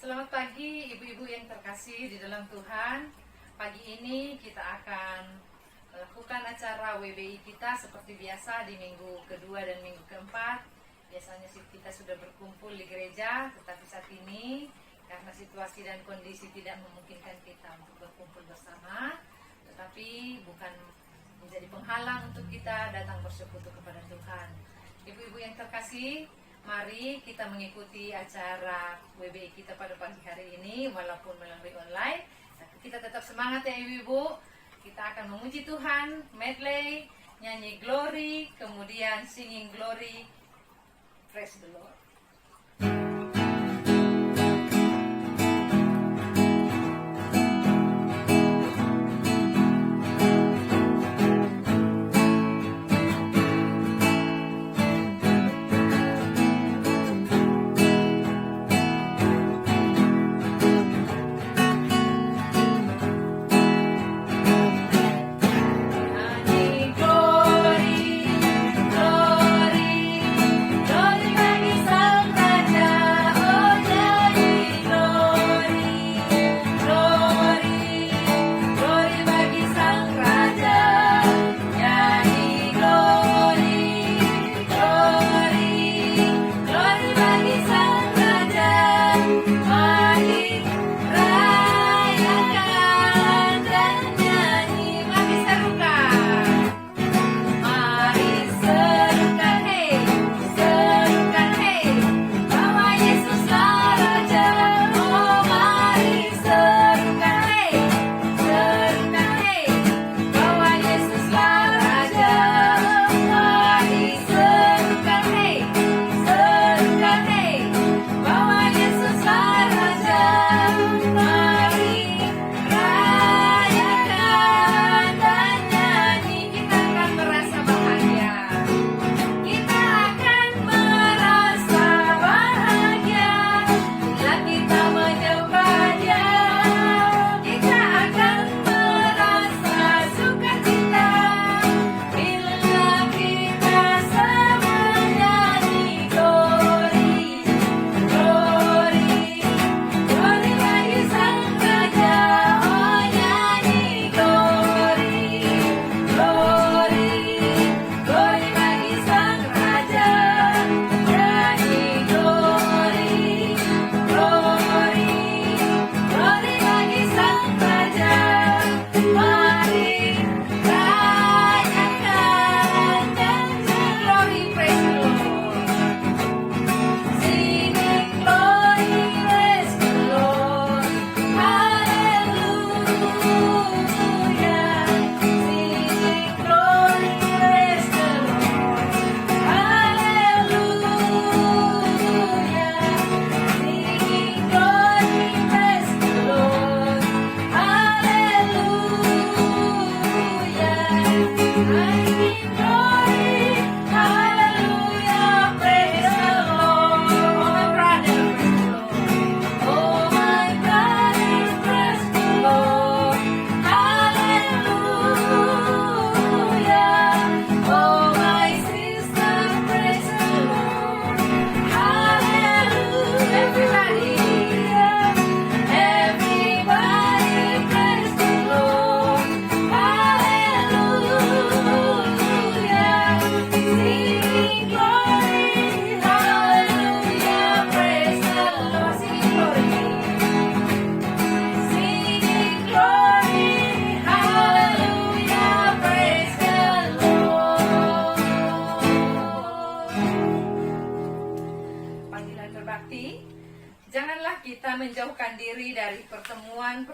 Selamat pagi ibu-ibu yang terkasih di dalam Tuhan. Pagi ini kita akan melakukan acara WBI kita seperti biasa di minggu kedua dan minggu keempat. Biasanya kita sudah berkumpul di gereja, tetapi saat ini karena situasi dan kondisi tidak memungkinkan kita untuk berkumpul bersama, tetapi bukan menjadi penghalang untuk kita datang bersekutu kepada Tuhan. Ibu-ibu yang terkasih, mari kita mengikuti acara WBI kita pada pagi hari ini walaupun melalui online. Kita tetap semangat ya ibu-ibu. Kita akan memuji Tuhan, medley, nyanyi glory, kemudian singing glory. Praise the Lord. Janganlah kita menjauhkan diri dari pertemuan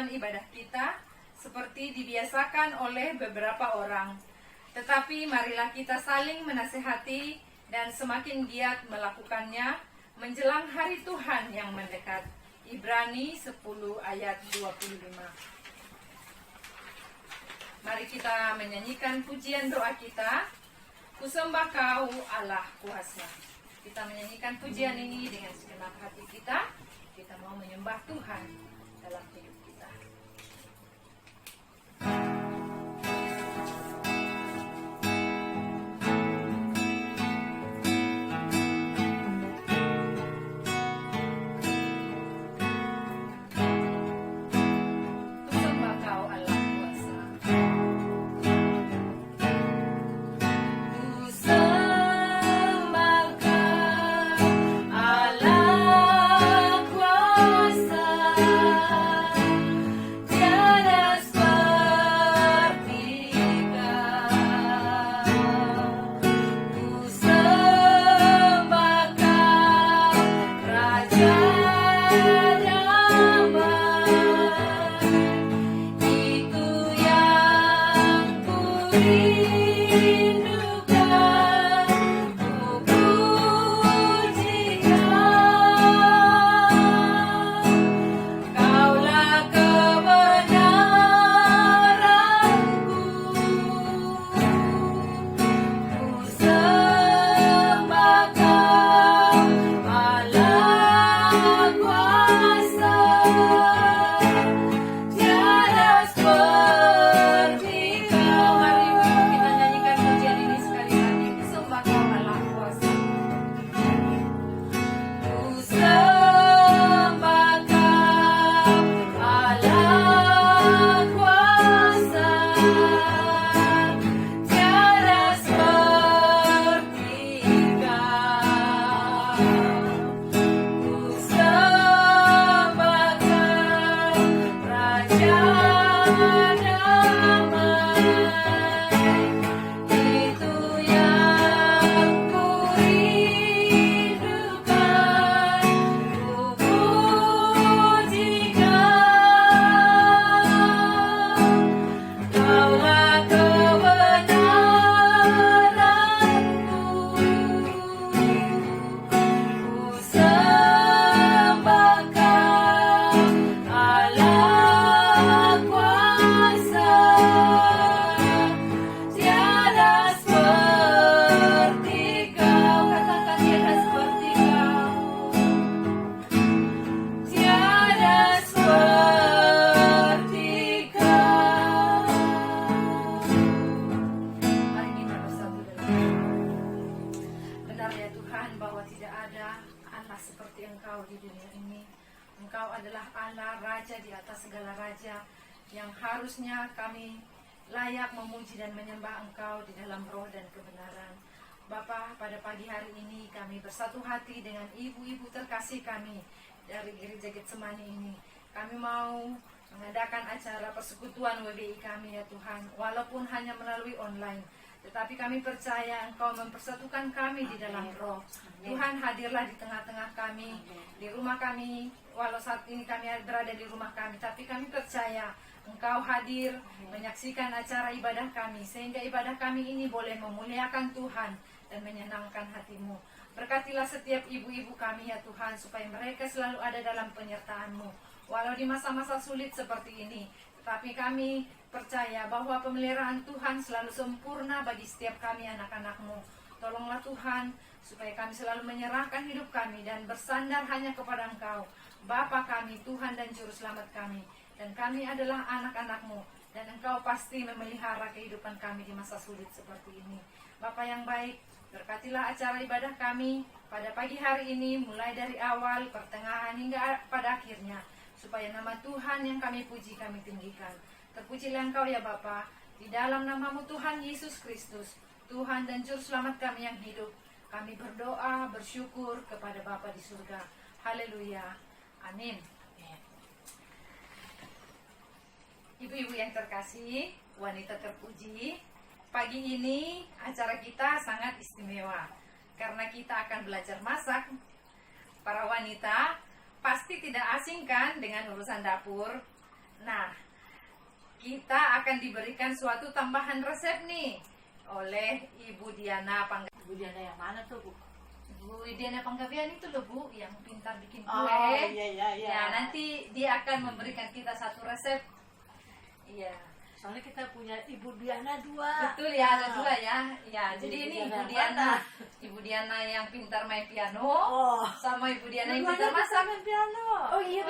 ibadah kita seperti dibiasakan oleh beberapa orang. Tetapi marilah kita saling menasihati dan semakin giat melakukannya menjelang hari Tuhan yang mendekat. Ibrani 10 ayat 25. Mari kita menyanyikan pujian doa kita. Kusembah Kau Allah kuasa. Kita menyanyikan pujian ini dengan segenap hati kita. Kita mau menyembah Tuhan dalam hidup kita. Kusembah Kau Allah kuasa. Kusembah Kau Allah kuasa. Engkau adalah Allah, Raja di atas segala raja, yang harusnya kami layak memuji dan menyembah Engkau di dalam roh dan kebenaran. Bapa, pada pagi hari ini kami bersatu hati dengan ibu-ibu terkasih kami dari Gereja Getsemani ini. Kami mau mengadakan acara persekutuan WBI kami ya Tuhan, walaupun hanya melalui online. Tetapi kami percaya Engkau mempersatukan kami di dalam roh. Tuhan, hadirlah di tengah-tengah kami, di rumah kami. Walau saat ini kami berada di rumah kami, tapi kami percaya Engkau hadir menyaksikan acara ibadah kami, sehingga ibadah kami ini boleh memuliakan Tuhan dan menyenangkan hati-Mu. Berkatilah setiap ibu-ibu kami ya Tuhan, supaya mereka selalu ada dalam penyertaan-Mu. Walau di masa-masa sulit seperti ini, tetapi kami percaya bahwa pemeliharaan Tuhan selalu sempurna bagi setiap kami anak-anak-Mu. Tolonglah Tuhan, supaya kami selalu menyerahkan hidup kami dan bersandar hanya kepada Engkau, Bapa kami, Tuhan dan Juru Selamat kami. Dan kami adalah anak-anak-Mu, dan Engkau pasti memelihara kehidupan kami di masa sulit seperti ini. Bapa yang baik, berkatilah acara ibadah kami pada pagi hari ini, mulai dari awal, pertengahan, hingga pada akhirnya, supaya nama Tuhan yang kami puji, kami tinggikan. Terpujilah Engkau ya Bapa, di dalam nama-Mu Tuhan Yesus Kristus, Tuhan dan Juru Selamat kami yang hidup. Kami berdoa, bersyukur kepada Bapa di surga. Haleluya. Amin. Ibu-ibu yang terkasih, wanita terpuji, pagi ini acara kita sangat istimewa karena kita akan belajar masak. Para wanita pasti tidak asing kan dengan urusan dapur. Nah, kita akan diberikan suatu tambahan resep nih oleh Ibu Diana Panggabean. Ibu Diana yang mana tuh, Bu? Bu Diana Panggabean itu loh, Bu, yang pintar bikin kue. Oh, iya. Ya, nanti dia akan memberikan kita satu resep. Iya. Soalnya kita punya Ibu Diana 2. Betul ya, ada 2 ya. Ya, jadi Ibu ini Diana Ibu yang Diana. mana? Ibu Diana yang pintar main piano. Oh. Sama Ibu Diana yang Dua-duanya pintar masak. main piano. Oh iya,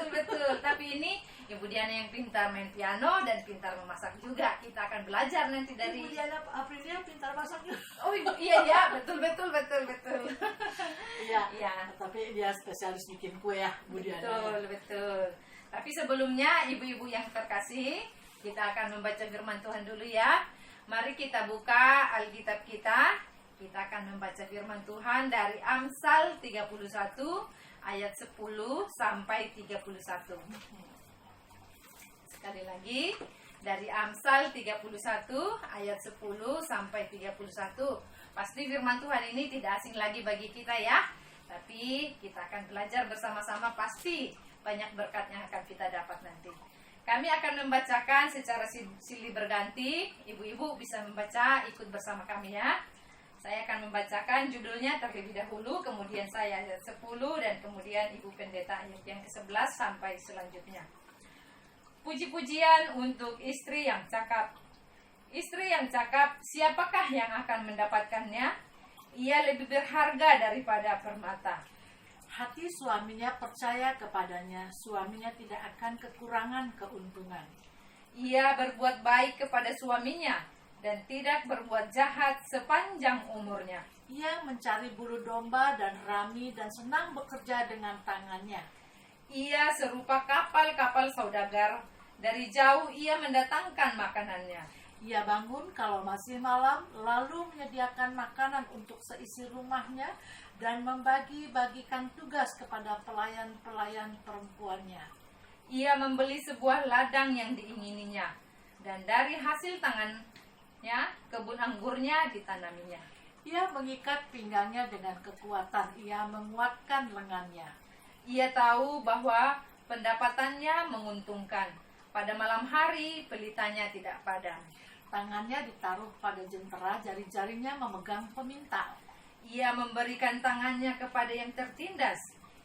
betul. Tapi ini Ibu Diana yang pintar main piano dan pintar memasak juga. Kita akan belajar nanti dari Ibu Diana Aprilia pintar masaknya. Oh iya ya, betul. Iya. Iya. Tapi dia spesialis bikin kue ya, Bu Diana. Betul. Tapi sebelumnya ibu-ibu yang terkasih, kita akan membaca firman Tuhan dulu ya. Mari kita buka Alkitab kita. Kita akan membaca firman Tuhan dari Amsal 31 ayat 10 sampai 31. Sekali lagi, dari Amsal 31 ayat 10 sampai 31. Pasti firman Tuhan ini tidak asing lagi bagi kita ya. Tapi kita akan belajar bersama-sama, pasti banyak berkat yang akan kita dapat nanti. Kami akan membacakan secara silih berganti. Ibu-ibu bisa membaca ikut bersama kami ya. Saya akan membacakan judulnya terlebih dahulu, kemudian saya ayat 10 dan kemudian Ibu Pendeta ayat yang ke-11 sampai selanjutnya. Puji-pujian untuk istri yang cakap. Istri yang cakap, siapakah yang akan mendapatkannya? Ia lebih berharga daripada permata. Hati suaminya percaya kepadanya, suaminya tidak akan kekurangan keuntungan. Ia berbuat baik kepada suaminya dan tidak berbuat jahat sepanjang umurnya. Ia mencari bulu domba dan rami dan senang bekerja dengan tangannya. Ia serupa kapal-kapal saudagar, dari jauh ia mendatangkan makanannya. Ia bangun kalau masih malam, lalu menyediakan makanan untuk seisi rumahnya dan membagi-bagikan tugas kepada pelayan-pelayan perempuannya. Ia membeli sebuah ladang yang diingininya, dan dari hasil tangannya kebun anggurnya ditanaminya. Ia mengikat pinggangnya dengan kekuatan, ia menguatkan lengannya. Ia tahu bahwa pendapatannya menguntungkan. Pada malam hari pelitanya tidak padam. Tangannya ditaruh pada jentera, jari-jarinya memegang pemintal. Ia memberikan tangannya kepada yang tertindas.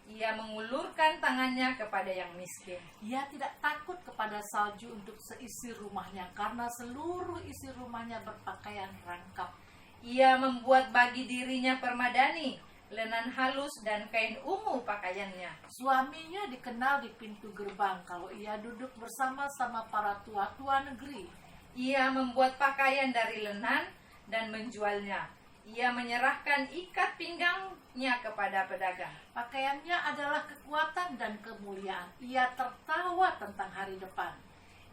Ia mengulurkan tangannya kepada yang miskin. Ia tidak takut kepada salju untuk seisi rumahnya, karena seluruh isi rumahnya berpakaian rangkap. Ia membuat bagi dirinya permadani, lenan halus dan kain ungu pakaiannya. Suaminya dikenal di pintu gerbang kalau ia duduk bersama-sama para tua-tua negeri. Ia membuat pakaian dari lenan dan menjualnya. Ia menyerahkan ikat pinggangnya kepada pedagang. Pakaiannya adalah kekuatan dan kemuliaan. Ia tertawa tentang hari depan.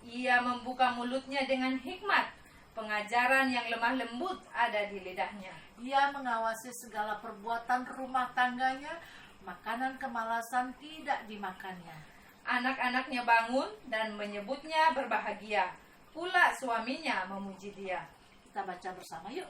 Ia membuka mulutnya dengan hikmat. Pengajaran yang lemah lembut ada di lidahnya. Ia mengawasi segala perbuatan rumah tangganya. Makanan kemalasan tidak dimakannya. Anak-anaknya bangun dan menyebutnya berbahagia. Pula suaminya memuji dia. Kita baca bersama yuk.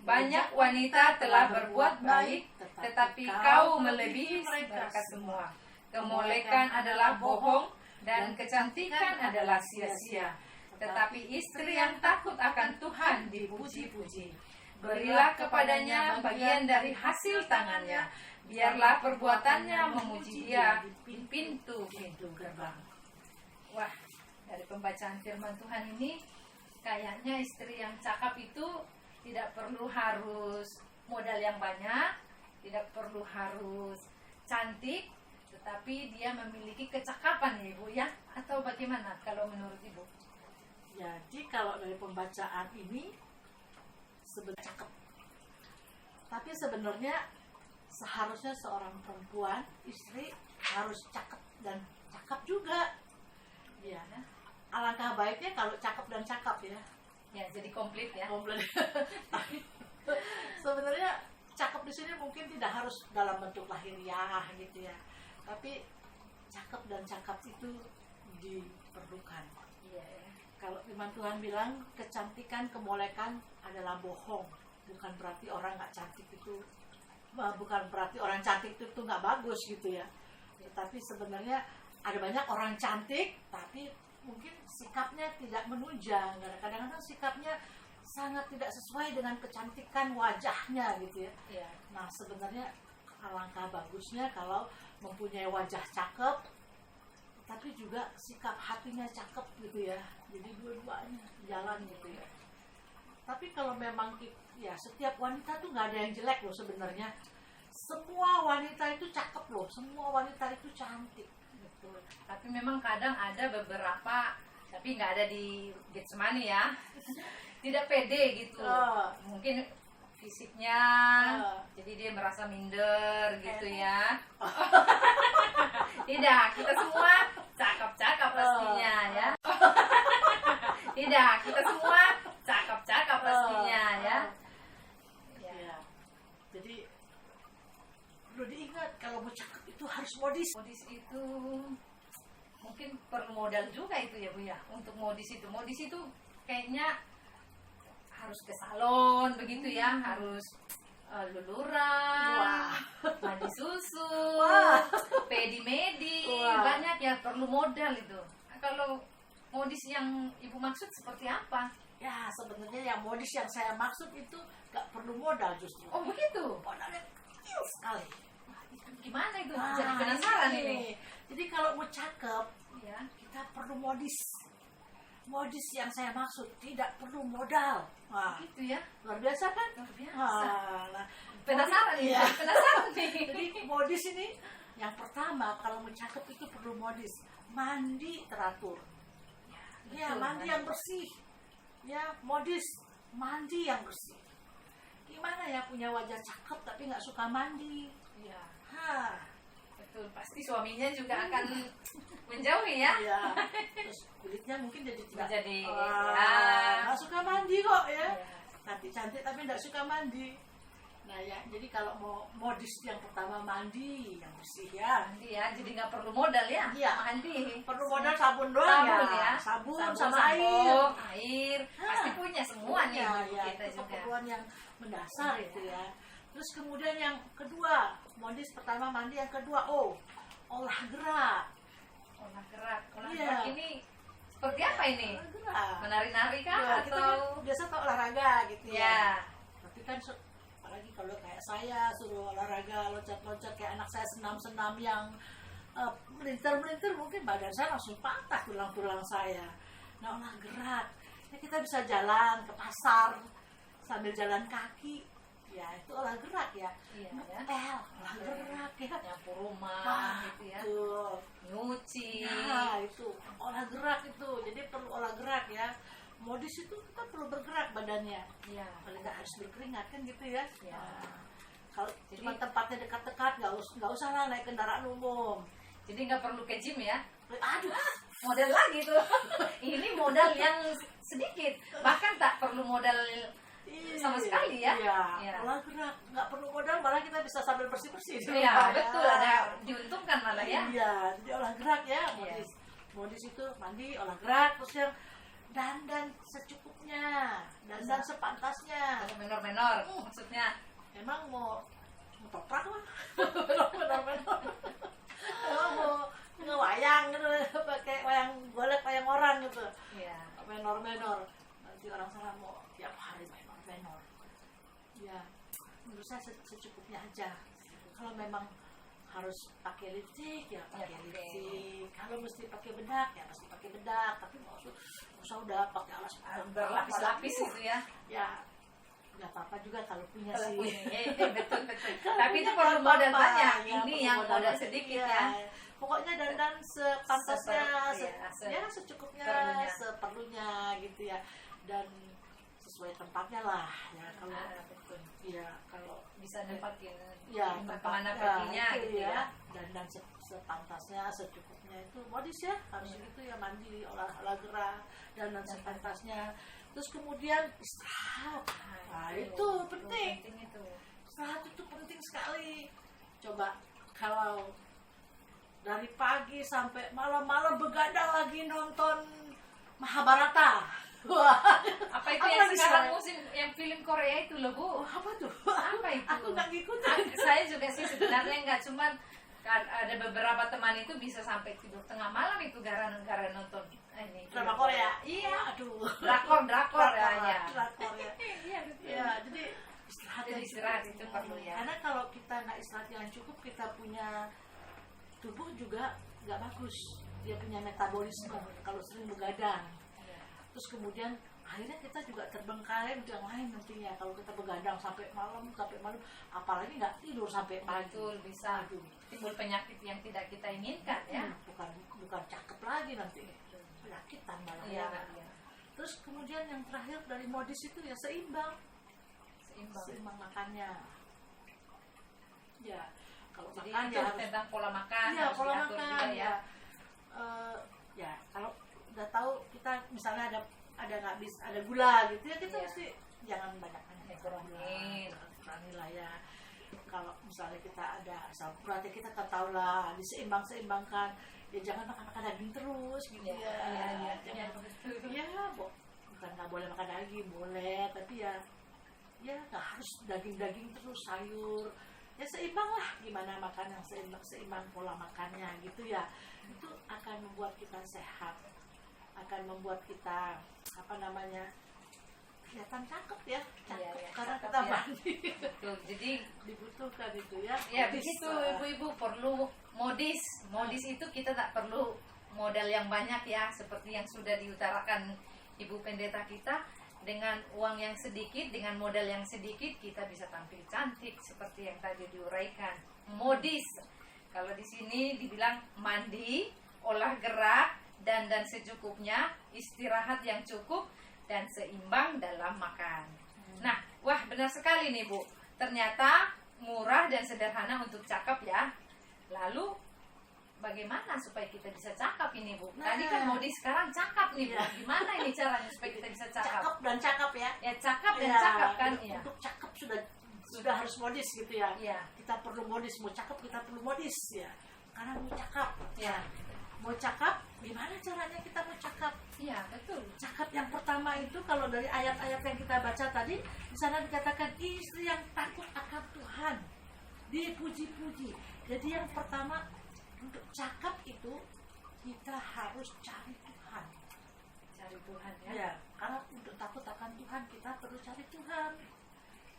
Banyak wanita telah berbuat baik, tetapi kau melebihi mereka semua. Kemolekan adalah bohong dan kecantikan adalah sia-sia. Tetapi istri yang takut akan Tuhan dipuji-puji. Berilah kepadanya bagian dari hasil tangannya. Biarlah perbuatannya memuji dia di pintu-pintu gerbang. Wah, dari pembacaan firman Tuhan ini, kayaknya istri yang cakap itu tidak perlu harus modal yang banyak, tidak perlu harus cantik, tetapi dia memiliki kecakapan ya Ibu ya? Atau bagaimana kalau menurut Ibu? Jadi kalau dari pembacaan ini sebenarnya cakep. Tapi sebenarnya seharusnya seorang perempuan, istri harus cakep dan cakep juga. Ya. Alangkah baiknya kalau cakep dan cakep ya. Ya, jadi komplit ya. Komplit. Tapi sebenarnya cakep di sini mungkin tidak harus dalam bentuk lahiriah gitu ya. Tapi cakep dan cakap itu diperlukan. Iya. Kalau firman Tuhan bilang kecantikan, kemolekan adalah bohong. Bukan berarti orang nggak cantik itu, bukan berarti orang cantik itu nggak bagus gitu ya. Tetapi sebenarnya ada banyak orang cantik tapi mungkin sikapnya tidak menunjang, kadang-kadang sikapnya sangat tidak sesuai dengan kecantikan wajahnya gitu ya. Iya. Nah sebenarnya alangkah bagusnya kalau mempunyai wajah cakep tapi juga sikap hatinya cakep gitu ya, jadi dua-duanya jalan gitu ya. Tapi kalau memang ya setiap wanita tuh nggak ada yang jelek loh sebenarnya, semua wanita itu cakep loh, semua wanita itu cantik. Betul. Tapi memang kadang ada beberapa, tapi nggak ada di Getsemani ya, tidak pede gitu. Mungkin fisiknya, jadi dia merasa minder gitu ya. Tidak, kita semua cakep-cakep pastinya ya. Tidak, kita semua cakep-cakep pastinya ya. Ya. Jadi perlu diingat kalau mau cakep itu harus modis. Modis itu mungkin perlu modal juga itu ya Bu ya. Untuk modis itu kayaknya harus ke salon begitu ya, harus luluran, mandi susu, pedi-medi, banyak ya, perlu modal itu. Kalau modis yang Ibu maksud seperti apa? Ya sebenarnya yang modis yang saya maksud itu gak perlu modal justru. Oh begitu? Modalnya kecil sekali. Gimana itu? Jadi penasaran ini. Jadi kalau mau cakep, Ya. kita perlu modis. Modis yang saya maksud tidak perlu modal. Wah, Gitu ya? luar biasa kan? Luar biasa. Nah, Penasaran modis- ya? iya. Penasaran nih. Jadi modis ini yang pertama kalau mau cakep itu perlu modis. Mandi teratur. Ya, betul, mandi yang bersih. Ya, modis, mandi yang bersih. Gimana ya punya wajah cakep tapi nggak suka mandi? Ya, Hah. betul. Pasti suaminya juga akan menjauhi ya. Ya. Terus kulitnya mungkin jadi tidak Jadi, nggak suka mandi kok ya. Ya. Cantik tapi nggak suka mandi. Nah ya, jadi kalau mau modis yang pertama mandi yang bersih ya. Mandi ya, jadi nggak perlu modal ya. Iya. Mandi. Perlu modal sabun doang Sabun ya. ya. Sabun sama sampo, air. Air. Pasti punya semua nih Ya, ibu ya, kita itu juga. keperluan yang mendasar itu ya. Terus kemudian yang kedua, modis pertama mandi, yang kedua olah gerak. Olah gerak. Olah Iya. gerak ini seperti apa ini? Olah gerak. Menari-nari kah Ya, kita kan atau? biasa tuh olahraga gitu ya. Ya. Tapi kan apalagi kalau kayak saya suruh olahraga loncat-loncat kayak anak saya senam-senam yang melintir-melintir, mungkin badan saya langsung patah tulang-tulang saya. Nah olah gerak, ya kita bisa jalan ke pasar sambil jalan kaki, ya itu olah gerak ya. Iya, Ngepel, olah gerak ya. Nyapu rumah Wah, gitu ya. betul. Nyuci. Nah itu olah gerak itu, jadi perlu olah gerak ya. Modis itu kita perlu bergerak badannya, Iya. paling nggak harus berkeringat kan gitu ya. Ya. Nah, kalau Jadi- cuma tempatnya dekat-dekat nggak usah lah naik kendaraan umum. Jadi nggak perlu ke gym ya. Aduh, Modal lagi tuh. Ini modal yang sedikit. Bahkan tak perlu modal sama sekali ya. Iya, Iya. olah gerak nggak perlu modal, malah kita bisa sambil bersih-bersih. Iya, betul, ada diuntungkan malah ya. Iya, jadi olah gerak ya. Iya. Modis itu mandi, olah gerak, terus yang dandan secukupnya, dandan sepantasnya. Menor-menor maksudnya. Emang mau toprak lah, menor-menor. Emang mau ngewayang gitu, pakai wayang golek, wayang orang gitu. Iya. Menor-menor. Nanti orang sana mau tiap hari menor-menor. Ya, menurut saya secukupnya aja. Kalau memang harus pakai lipstik ya pakai Ya, pakai. lipstik. Kalau mesti pakai bedak ya pasti pakai bedak. Tapi nggak usah udah pakai alas Berlapis-lapis gitu ya. Ya nggak apa-apa juga kalau punya Kalau sih. punya, betul. Tapi itu Punya perlu nggak modal apa-apa. banyak. Ya, Ini perlu yang modal sedikit Iya. ya. Pokoknya dandan sepantasnya, Iya, secukupnya, seperlunya. seperlunya gitu ya. Dan sesuai tempatnya lah ya. Kalau Betul. ya kalau Bisa nempatin ya tempat kemana ya, perginya itu gitu ya. dan sepantasnya secukupnya itu modis ya harus Iya. gitu ya, mandi olah gerak dan sepantasnya. Terus kemudian istirahat, nah itu penting. itu. Istirahat itu penting sekali. Coba kalau dari pagi sampai malam-malam begadang lagi nonton Mahabharata. Wah, Apa itu Apa yang lagi sekarang saya? musim yang film Korea itu loh Bu? apa tuh? Apa itu? Aku nggak ngikutin. Saya juga sih sebenarnya nggak, cuman ada beberapa teman itu bisa sampai tidur tengah malam itu gara-gara nonton ini drama Korea. Iya, Aduh. drakor ya. Drakor ya. Iya betul. Ya, jadi istirahat Jadi yang istirahat cukup. itu perlu ya. Karena kalau kita nggak istirahat yang cukup, kita punya tubuh juga nggak bagus. Dia punya metabolisme kalau sering begadang. Iya. Terus kemudian akhirnya kita juga terbengkalai untuk yang lain nantinya kalau kita begadang sampai malam, apalagi nggak tidur sampai pagi. Betul, bisa Aduh. timbul penyakit yang tidak kita inginkan ya. Bukan cakep lagi nanti, penyakitan malah. Iya, ya. iya. Terus kemudian yang terakhir dari modis itu ya seimbang makannya. Ya, kalau Jadi makan itu ya harus tentang pola makan, iya, harus pola diatur makan juga ya. Ya kalau udah tahu kita misalnya ada gula gitu ya, kita Iya. mesti jangan banyak Kurangin. kurangi lah ya. Kalau misalnya kita ada asam urat ya kita tahu lah diseimbangkan, ya jangan makan daging terus gitu Iya, ya. iya, iya, Jangan, betul. ya bukan nggak boleh makan daging, boleh, tapi ya nggak harus daging terus, sayur ya seimbang lah, gimana makan yang seimbang pola makannya gitu ya. Itu akan membuat kita sehat, akan membuat kita kelihatan cakep ya, Iya, iya, karena cakep kita ya. mandi. Betul. Jadi Dibutuhkan itu ya. ya Modis, begitu ibu-ibu perlu modis. Modis itu kita tak perlu modal yang banyak ya, seperti yang sudah diutarakan Ibu Pendeta kita. Dengan uang yang sedikit, dengan modal yang sedikit, kita bisa tampil cantik seperti yang tadi diuraikan. Modis. Kalau di sini dibilang mandi, olah gerak, dan secukupnya, istirahat yang cukup, dan seimbang dalam makan. Nah, wah benar sekali nih Bu. Ternyata murah dan sederhana untuk cakep ya. Lalu bagaimana supaya kita bisa cakep ini Bu? Tadi kan Nah. modis, sekarang cakep nih Bu. Iya. Gimana ini caranya supaya kita bisa cakep? cakep dan cakep ya. Ya cakep dan Ya, cakep kan ya. untuk cakep sudah harus modis gitu ya. Iya. Kita perlu modis, mau cakep kita perlu modis ya. Karena mau cakep. Ya. Mau cakep, gimana caranya kita mau cakep? Iya, betul. Cakep yang pertama itu kalau dari ayat-ayat yang kita baca tadi, di sana dikatakan istri yang takut akan Tuhan, dipuji-puji. Jadi yang pertama untuk cakep itu kita harus cari Tuhan. Cari Tuhan ya. Ya, karena untuk takut akan Tuhan kita perlu cari Tuhan.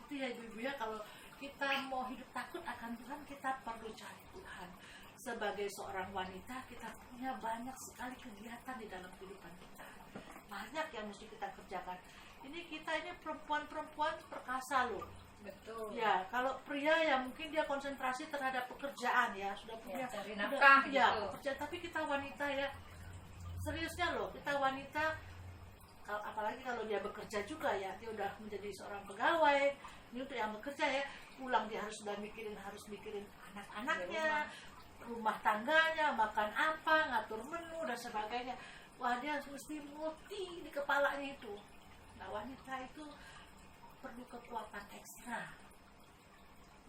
Itu ya ibu-ibu ya, kalau kita mau hidup takut akan Tuhan kita perlu cari Tuhan. Sebagai seorang wanita kita punya banyak sekali kegiatan di dalam kehidupan kita. Banyak yang mesti kita kerjakan. Kita ini perempuan-perempuan perkasa loh. Betul. Ya, kalau pria ya mungkin dia konsentrasi terhadap pekerjaan ya, sudah punya cari nafkah ya, gitu. pekerjaan. Tapi kita wanita ya, seriusnya loh, kita wanita apalagi kalau dia bekerja juga ya, dia udah menjadi seorang pegawai. Ini untuk yang bekerja ya, pulang dia harus mikirin anak-anaknya, rumah tangganya, makan apa, ngatur menu dan sebagainya. Wah, dia mesti multi di kepalanya itu. Nah, wanita itu perlu kekuatan ekstra.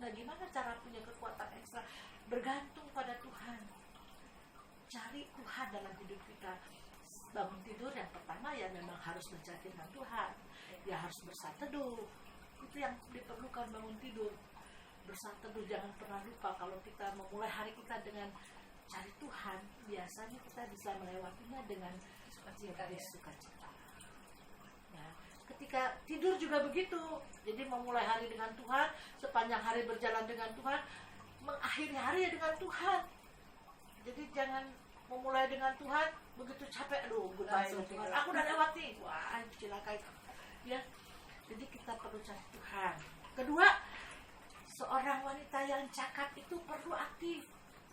Nah, gimana cara punya kekuatan ekstra? Bergantung pada Tuhan. Cari Tuhan dalam hidup kita. Bangun tidur yang pertama ya memang harus berjati dengan Tuhan. Ya harus bersaat teduh. Itu yang diperlukan bangun tidur. Bersaat teduh, jangan pernah lupa kalau kita memulai hari kita dengan cari Tuhan, biasanya kita bisa melewatinya dengan sukacita. Ya. Ketika tidur juga begitu. Jadi memulai hari dengan Tuhan, sepanjang hari berjalan dengan Tuhan, mengakhiri hari dengan Tuhan. Jadi jangan memulai dengan Tuhan begitu capek, aduh goodbye Tuhan, aku udah lewati, wah celaka itu. Ya. Jadi kita perlu cari Tuhan. Kedua, seorang wanita yang cakap itu perlu aktif.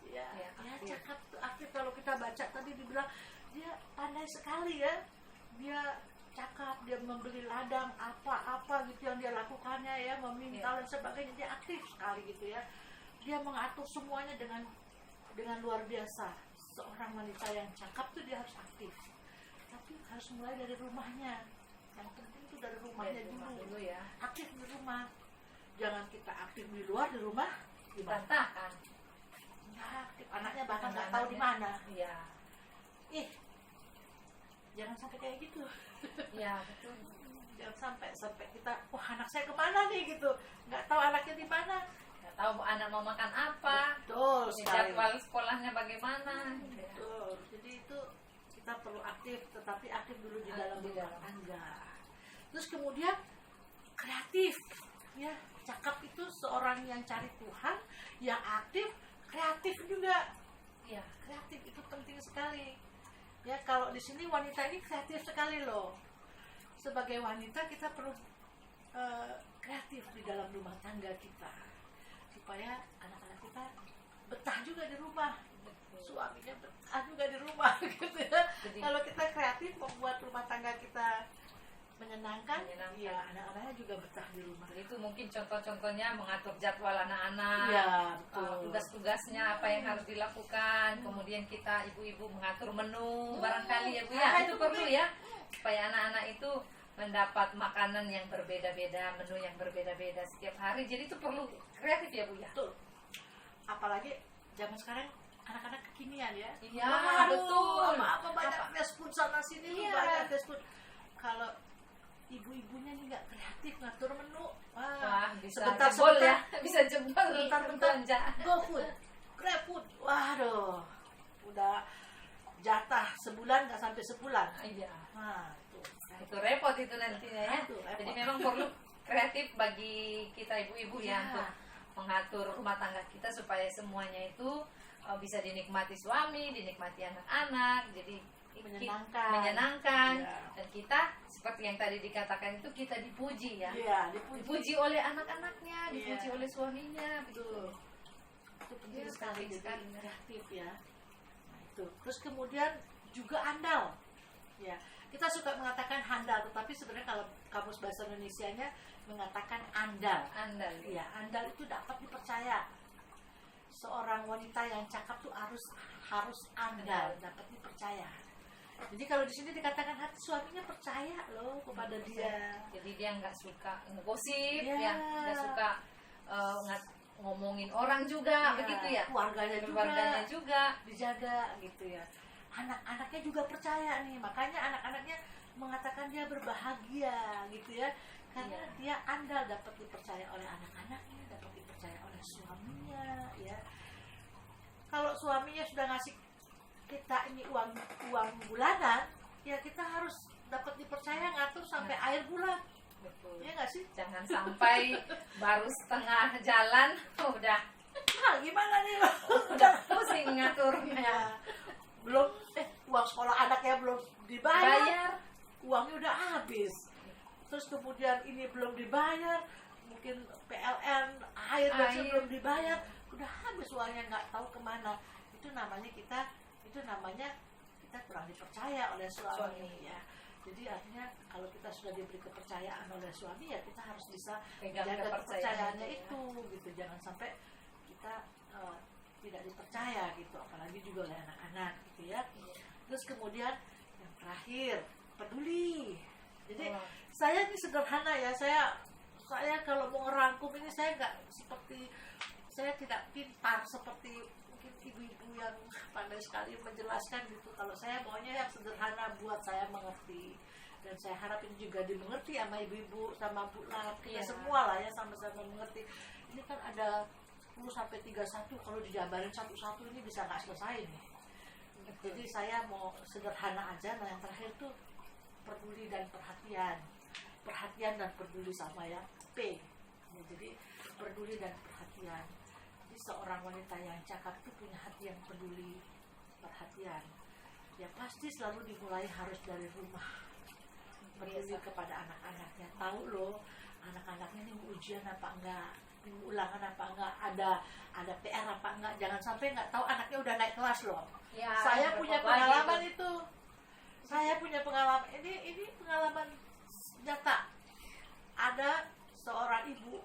Ya, aktif. Cakap itu aktif. Kalau kita baca tadi dibilang dia pandai sekali ya. Dia cakap, dia membeli ladang apa-apa gitu yang dia lakukannya ya, meminta dan sebagainya, dia aktif sekali gitu ya. Dia mengatur semuanya dengan luar biasa. Seorang wanita yang cakap tuh dia harus aktif. Tapi harus mulai dari rumahnya. Yang penting itu dari rumahnya dulu ya. Aktif di rumah. Jangan kita aktif di luar, di rumah Berantakan. nggak aktif, anaknya bahkan nggak tahu di mana. Iya. Jangan sampai kayak gitu. Iya, betul. Jangan sampai kita, wah anak saya kemana nih gitu, nggak tahu anaknya di mana. Nggak tahu anak mau makan apa. Betul sekali. Jadwal sekolahnya bagaimana. Betul. Jadi itu kita perlu aktif, tetapi aktif dulu di dalam Di rumah dalam. tangga. Terus kemudian kreatif, ya. Cakap itu seorang yang cari Tuhan, yang aktif, kreatif juga. Iya. Kreatif itu penting sekali. Ya, kalau di sini wanita ini kreatif sekali loh. Sebagai wanita kita perlu kreatif di dalam rumah tangga kita, supaya anak-anak kita betah juga di rumah, suaminya betah juga di rumah gitu ya. Jadi- Kalau kita kreatif membuat rumah tangga kita menyenangkan, Menyenangkan. ya anak-anaknya juga betah di rumah. Itu mungkin contoh-contohnya mengatur jadwal anak-anak, Ya, betul. tugas-tugasnya apa yang harus dilakukan, kemudian kita ibu-ibu mengatur menu, barangkali ya Bu ya, Ah, itu itu perlu penting. ya, supaya anak-anak itu mendapat makanan yang berbeda-beda, menu yang berbeda-beda setiap hari, jadi itu perlu kreatif ya Bu ya. Betul. Apalagi zaman sekarang anak-anak kekinian ya. Iya, Aduh, betul. Apa banyak fast food sana sini tuh Iya. banyak fast food. Kalau ibu-ibunya nih nggak kreatif ngatur menu, Wah, bisa sebentar jebol sebentar, ya, bisa jebol sebentar belanja. go food, grab food, waduh, udah jatah sebulan nggak sampai sebulan. Iya. Nah, tuh. Itu repot itu nantinya ya. Itu repot. Jadi memang perlu kreatif bagi kita ibu-ibu ya Ya. untuk mengatur rumah tangga kita supaya semuanya itu bisa dinikmati suami, dinikmati anak-anak, jadi menyenangkan. Ya. Dan kita seperti yang tadi dikatakan itu kita dipuji ya. Iya, dipuji. Dipuji oleh anak-anaknya, dipuji Iya. oleh suaminya, Betul. Itu penting Iya, sekali, penting jadi sekali. kreatif ya. Nah, itu. Terus kemudian juga andal. Ya, kita suka mengatakan handal, tetapi sebenarnya kalau kamus bahasa Indonesianya mengatakan andal. Andal. Ya, andal itu dapat dipercaya. Seorang wanita yang cakap tuh harus andal, dapat dipercaya. Jadi kalau di sini dikatakan hati suaminya percaya loh kepada dia. Jadi dia nggak suka ngegosip Iya. ya, nggak suka ngomongin orang juga, Iya, begitu ya. keluarganya juga juga. dijaga gitu ya. Anak-anaknya juga percaya nih, makanya anak-anaknya mengatakan dia berbahagia gitu ya, karena Iya. dia andal, dapat dipercaya oleh anak-anaknya, dapat dipercaya oleh suaminya ya. Kalau suaminya sudah ngasih kita ini uang bulanan, ya kita harus dapat dipercaya ngatur sampai akhir bulan, Betul. ya nggak sih? Jangan sampai baru setengah jalan udah Nah, gimana nih? udah pusing ngaturnya. Ya, belum uang sekolah anaknya belum dibayar, Bayar. uangnya udah habis. Terus kemudian ini belum dibayar, mungkin PLN air Air. belum dibayar, udah habis uangnya, nggak tahu kemana. Itu namanya kita kurang dipercaya oleh suami ya. Jadi artinya kalau kita sudah diberi kepercayaan oleh suami, ya kita harus bisa Pegang menjaga kepercayaannya kepercayaannya itu gitu. Jangan sampai kita tidak dipercaya gitu, apalagi juga oleh anak-anak gitu ya. Terus kemudian yang terakhir, peduli. Jadi Oh. saya ini sederhana ya, saya kalau mau ngerangkum ini saya tidak pintar seperti mungkin ibu-ibu yang pandai sekali menjelaskan gitu. Kalau saya maunya yang sederhana buat saya mengerti, dan saya harap ini juga dimengerti sama ibu-ibu, sama Bu Lap, kita Iya. semua lah ya, sama-sama mengerti. Ini kan ada 10 sampai 31, kalau dijabarin satu-satu ini bisa nggak selesai nih. Jadi saya mau sederhana aja. Nah, yang terakhir tuh peduli dan perhatian. Perhatian dan peduli sama ya, P. Ya, jadi peduli dan perhatian. Jadi seorang wanita yang cakap itu punya hati yang peduli, perhatian. Ya pasti selalu dimulai harus dari rumah. Peduli Biasa. kepada anak-anaknya. Tahu loh, anak-anaknya ini mau ujian apa enggak, ini mau ulangan apa enggak, ada PR apa enggak. Jangan sampai nggak tahu anaknya udah naik kelas loh. Ya, Saya repot punya lagi pengalaman tuh. itu. Saya punya pengalaman. Ini pengalaman nyata. Ada seorang ibu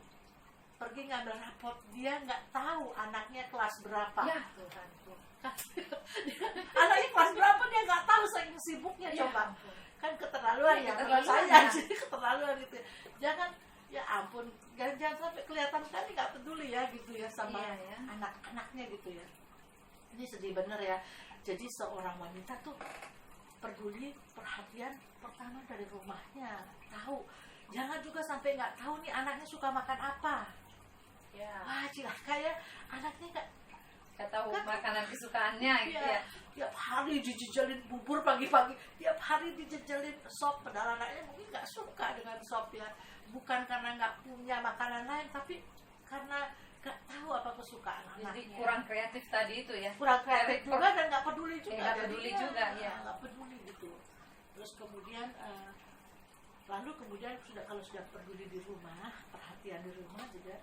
pergi ngambil rapot, dia nggak tahu anaknya kelas berapa. Ya, Tuhan. Anaknya kelas berapa dia nggak tahu, saking sibuknya. Ya, Coba ampun. kan keterlaluan ya, Keterlaluan menurut ya. saya keterlaluan gitu. Jangan, ya ampun, jangan sampai kelihatan sekali nggak peduli ya gitu ya sama Iya, ya. anak-anaknya gitu ya. Ini sedih bener ya. Jadi seorang wanita tuh peduli, perhatian pertama dari rumahnya. Tahu, jangan juga sampai nggak tahu nih anaknya suka makan apa. Ya. Wah, cilaka ya, anaknya nggak Nggak tahu makanan kesukaannya gitu Iya, ya. tiap hari dijejelin bubur pagi-pagi, tiap hari dijejelin sop, padahal anaknya mungkin nggak suka dengan sop ya, bukan karena nggak punya makanan lain, tapi karena nggak tahu apa kesukaan Jadi anaknya. kurang kreatif tadi itu ya. Kurang kreatif juga dan nggak peduli juga. Nggak peduli jadinya, juga, ya. Nggak peduli gitu. Terus kemudian lalu kemudian kalau sudah peduli di rumah, perhatian di rumah juga,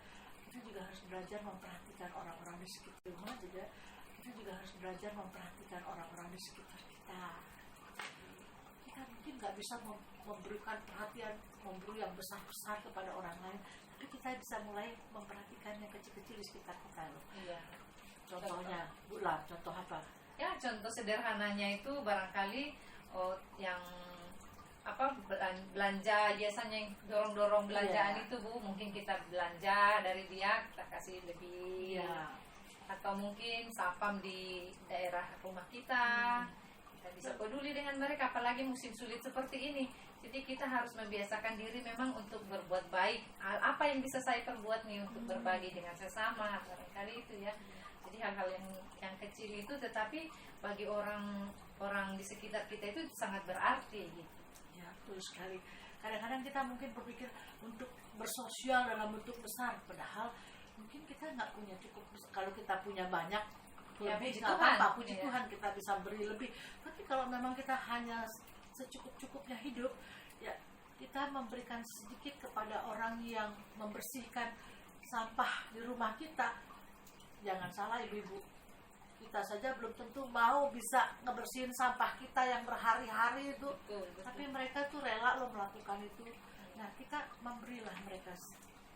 kita juga harus belajar memperhatikan orang-orang di sekitar rumah juga. Kita juga harus belajar memperhatikan orang-orang di sekitar kita. Kita mungkin nggak bisa memberikan perhatian, memberi yang besar-besar kepada orang lain, tapi kita bisa mulai memperhatikan yang kecil-kecil di sekitar kita loh. Iya. Contohnya, Bulan, contoh apa? Ya contoh sederhananya itu barangkali yang belanja biasanya yang dorong belanjaan Iya. itu Bu, mungkin kita belanja dari dia kita kasih lebih. Iya. Atau mungkin sapam di daerah rumah kita, kita bisa peduli dengan mereka, apalagi musim sulit seperti ini. Jadi kita harus membiasakan diri memang untuk berbuat baik. Apa yang bisa saya perbuat nih untuk berbagi dengan sesama, barangkali itu ya. Jadi hal-hal yang kecil itu, tetapi bagi orang di sekitar kita itu sangat berarti gitu. Ya, betul sekali. Kadang-kadang kita mungkin berpikir untuk bersosial dalam bentuk besar, padahal mungkin kita nggak punya cukup. Kalau kita punya banyak, Ya, lebih puji nggak Tuhan. apa-apa, puji Iya. Tuhan kita bisa beri lebih. Tapi kalau memang kita hanya secukup-cukupnya hidup, ya kita memberikan sedikit kepada orang yang membersihkan sampah di rumah kita. Jangan salah ibu-ibu, kita saja belum tentu mau bisa ngebersihin sampah kita yang berhari-hari itu. Betul. Tapi mereka tuh rela loh melakukan itu. Nah, kita memberilah mereka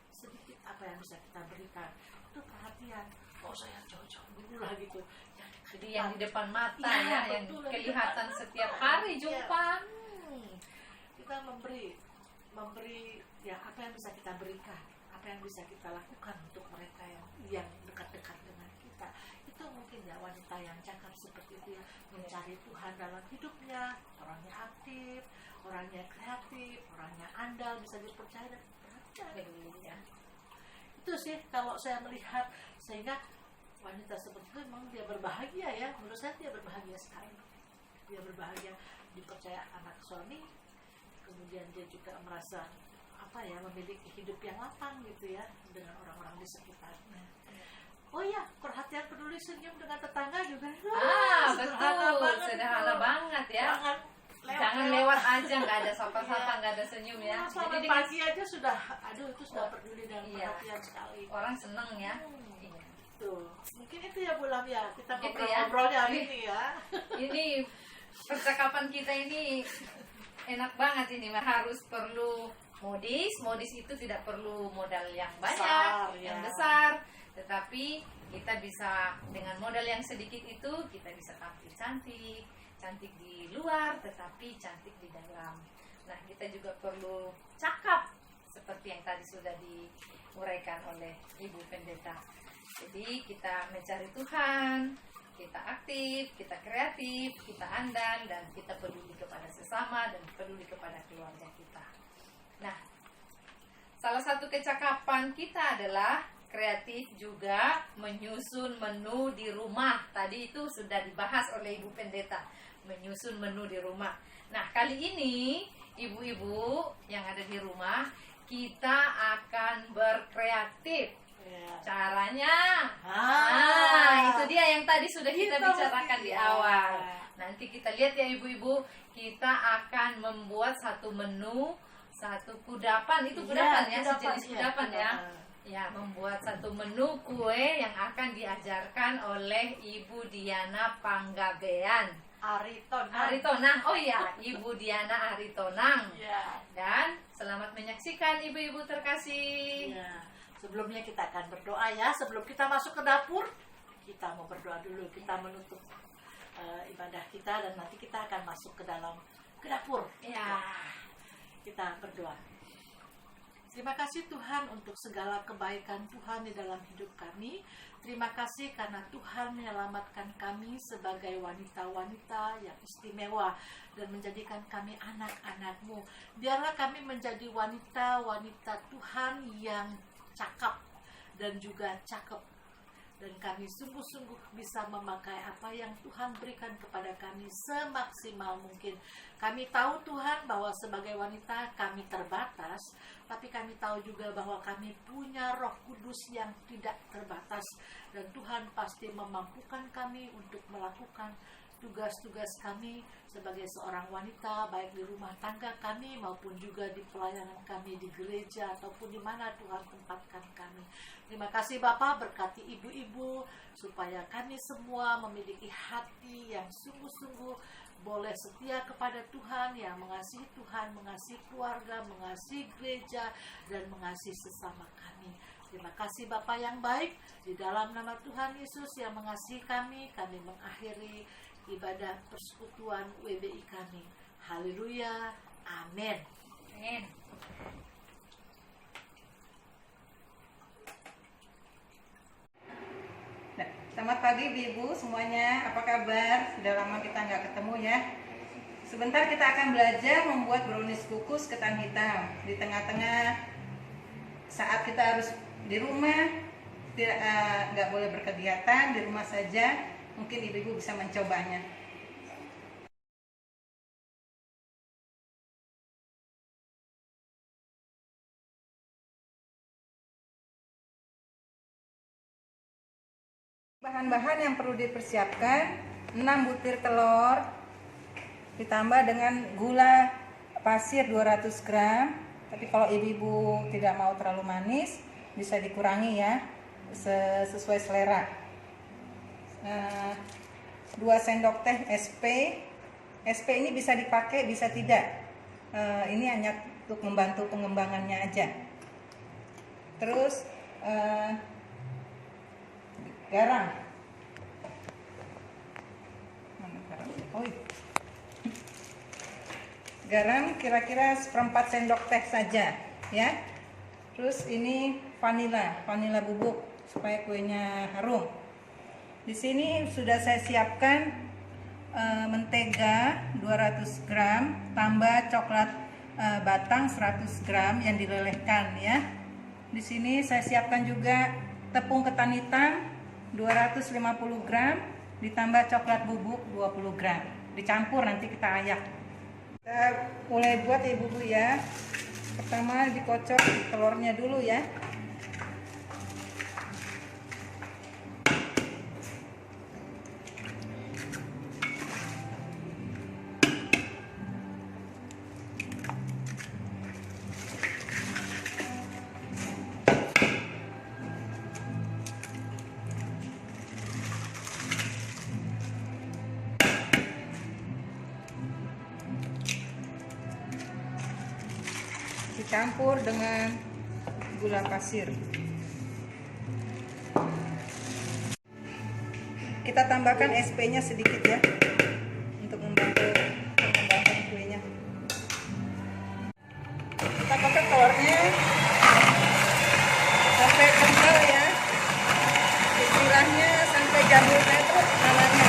sedikit apa yang bisa kita berikan. Itu perhatian. Oh, saya jauh-jauh dulu lah gitu. Jadi yang di depan mata Iya, ya, yang betul, yang di kelihatan depan setiap mata. hari Iya. jumpa. Kita memberi ya apa yang bisa kita berikan, apa yang bisa kita lakukan untuk mereka yang dekat-dekat dengan kita. Itu mungkin ya wanita yang cakap seperti itu ya, mencari Tuhan dalam hidupnya, orangnya aktif, orangnya kreatif, orangnya andal, bisa dipercaya dan perhatian. Ya. Itu sih kalau saya melihat, sehingga wanita seperti itu memang dia berbahagia ya, menurut saya dia berbahagia sekali. Dia berbahagia dipercaya anak suami, kemudian dia juga merasa memiliki hidup yang lapang gitu ya dengan orang-orang di sekitarnya. Oh ya, perhatian peduli senyum dengan tetangga juga. Betul, sederhana banget ya. Jangan lewat aja, nggak ada sapa-sapa, nggak ada senyum ya. Jadi pagi aja sudah, itu sudah peduli dan perhatian sekali. Orang seneng ya. Tuh, mungkin itu ya Bu Lam ya, kita Gitu ngobrol-ngobrolnya hari ini ya. Ini percakapan kita ini enak banget ini, harus perlu modis itu tidak perlu modal yang banyak, Besar, yang ya. besar, tetapi kita bisa dengan modal yang sedikit itu kita bisa tampil cantik di luar tetapi cantik di dalam. Nah, kita juga perlu cakap seperti yang tadi sudah diuraikan oleh Ibu Pendeta. Jadi kita mencari Tuhan, kita aktif, kita kreatif, kita andal, dan kita peduli kepada sesama dan peduli kepada keluarga kita. Nah, salah satu kecakapan kita adalah kreatif juga menyusun menu di rumah. Tadi itu sudah dibahas oleh Ibu Pendeta, menyusun menu di rumah. Nah, kali ini ibu-ibu yang ada di rumah, kita akan berkreatif. Caranya, itu dia yang tadi sudah kita bicarakan di awal. Nanti kita lihat ya ibu-ibu, kita akan membuat satu menu, satu kudapan, itu kudapan ya, sejenis kudapan ya. Ya, membuat satu menu kue yang akan diajarkan oleh Ibu Diana Panggabean. Aritonang. Oh iya, Ibu Diana Aritonang. Ya. Dan selamat menyaksikan ibu-ibu terkasih. Ya. Sebelumnya kita akan berdoa ya. Sebelum kita masuk ke dapur, kita mau berdoa dulu. Kita menutup ibadah kita dan nanti kita akan masuk ke dapur. Ya. Kita berdoa. Terima kasih Tuhan untuk segala kebaikan Tuhan di dalam hidup kami. Terima kasih karena Tuhan menyelamatkan kami sebagai wanita-wanita yang istimewa dan menjadikan kami anak-anak-Mu. Biarlah kami menjadi wanita-wanita Tuhan yang cakap dan juga cakep. dan kami sungguh-sungguh bisa memakai apa yang Tuhan berikan kepada kami semaksimal mungkin. Kami tahu Tuhan bahwa sebagai wanita kami terbatas, tapi kami tahu juga bahwa kami punya Roh Kudus yang tidak terbatas, dan Tuhan pasti memampukan kami untuk melakukan tugas-tugas kami sebagai seorang wanita, baik di rumah tangga kami maupun juga di pelayanan kami di gereja ataupun di mana Tuhan tempatkan kami. Terima kasih Bapak, berkati ibu-ibu supaya kami semua memiliki hati yang sungguh-sungguh boleh setia kepada Tuhan, yang mengasihi Tuhan, mengasihi keluarga, mengasihi gereja, dan mengasihi sesama kami. Terima kasih Bapak yang baik, di dalam nama Tuhan Yesus yang mengasihi kami mengakhiri ibadah persekutuan WBI kami. Haleluya, amin. Amin. Nah, selamat pagi Ibu semuanya, apa kabar? Sudah lama kita nggak ketemu ya. Sebentar kita akan belajar membuat brownies kukus ketan hitam. Di tengah-tengah saat kita harus di rumah, nggak boleh berkegiatan, di rumah saja, mungkin ibu-ibu bisa mencobanya. Bahan-bahan yang perlu dipersiapkan: 6 butir telur ditambah dengan gula pasir 200 gram. Tapi kalau ibu-ibu tidak mau terlalu manis, bisa dikurangi ya, sesuai selera. 2 sendok teh SP. SP ini bisa dipakai, bisa tidak. Ini hanya untuk membantu pengembangannya aja. Terus garam. Garam kira-kira 1/4 sendok teh saja ya. Terus ini vanila bubuk supaya kuenya harum. Di sini sudah saya siapkan mentega 200 gram tambah coklat batang 100 gram yang dilelehkan ya. Di sini saya siapkan juga tepung ketan hitam 250 gram ditambah coklat bubuk 20 gram. Dicampur, nanti kita ayak. Kita mulai buat ya ibu-ibu ya. Pertama dikocok telurnya dulu ya. Dicampur dengan gula pasir. Kita tambahkan SP-nya sedikit ya, untuk membantu pengembangan kuenya. Kita kocok telurnya sampai kental ya, istilahnya sampai jamur petruk namanya.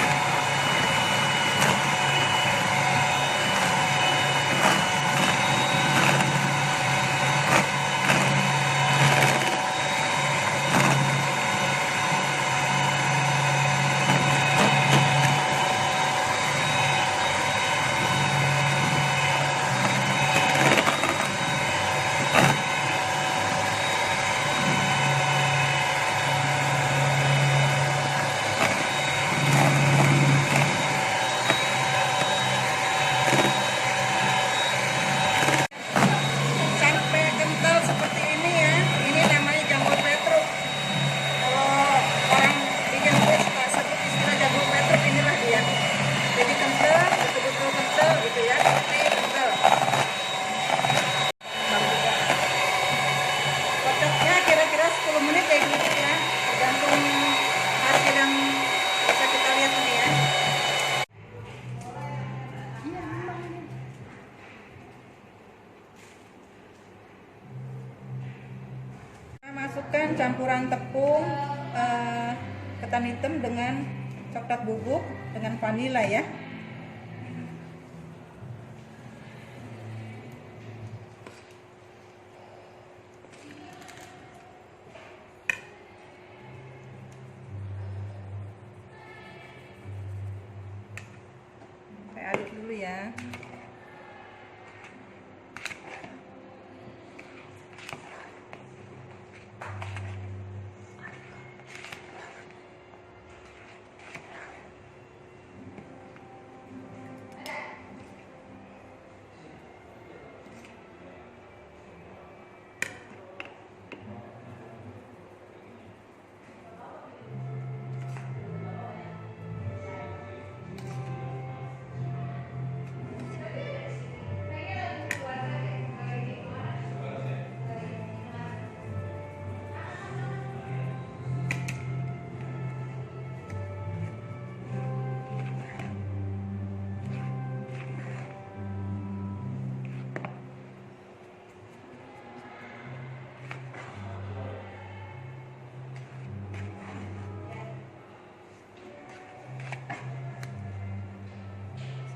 Masukkan campuran tepung ketan hitam dengan coklat bubuk dengan vanila ya. ya.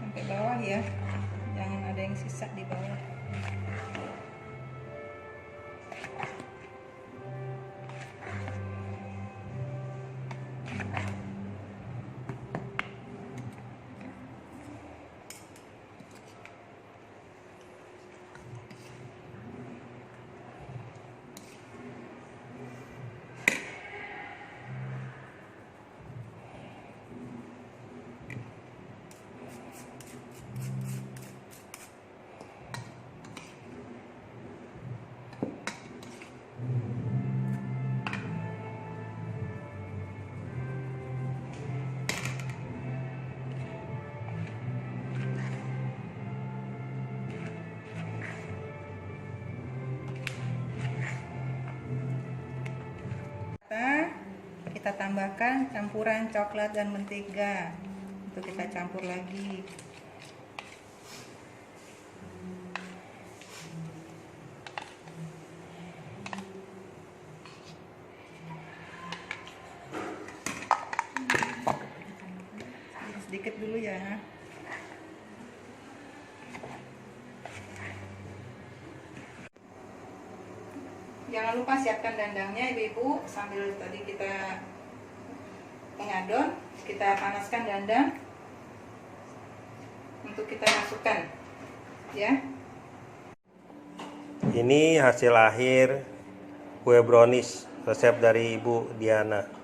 Sampai bawah ya, jangan ada yang sisa di bawah. Kita tambahkan campuran coklat dan mentega untuk kita campur lagi. Sedikit dulu ya. Jangan lupa siapkan dandangnya ibu-ibu. Sambil tadi kita mengadon, kita panaskan dandang untuk kita masukkan ya. Ini hasil akhir kue brownies resep dari Ibu Diana.